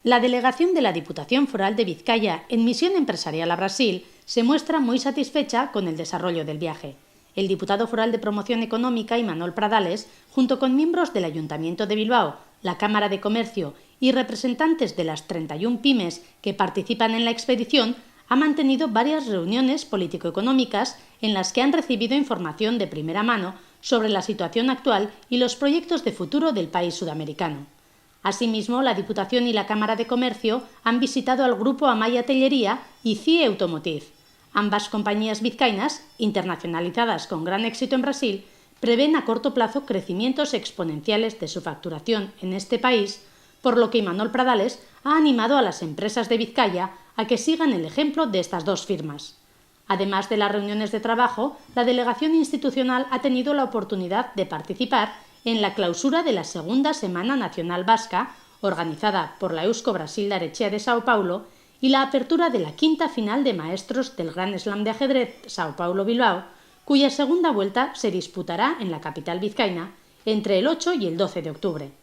La delegación de la Diputación Foral de Vizcaya en misión empresarial a Brasil se muestra muy satisfecha con el desarrollo del viaje. El diputado foral de Promoción Económica, Imanol Pradales, junto con miembros del Ayuntamiento de Bilbao, la Cámara de Comercio y representantes de las 31 pymes que participan en la expedición, ha mantenido varias reuniones político-económicas en las que han recibido información de primera mano sobre la situación actual y los proyectos de futuro del país sudamericano. Asimismo, la Diputación y la Cámara de Comercio han visitado al grupo Amaya Tellería y CIE Automotive. Ambas compañías vizcaínas, internacionalizadas con gran éxito en Brasil, prevén a corto plazo crecimientos exponenciales de su facturación en este país, por lo que Imanol Pradales ha animado a las empresas de Vizcaya a que sigan el ejemplo de estas dos firmas. Además de las reuniones de trabajo, la delegación institucional ha tenido la oportunidad de participar en la clausura de la Segunda Semana Nacional Vasca, organizada por la Eusko Brasil de Arechea de Sao Paulo, y la apertura de la quinta final de maestros del Gran Slam de ajedrez Sao Paulo-Bilbao, cuya segunda vuelta se disputará en la capital vizcaína entre el 8 y el 12 de octubre.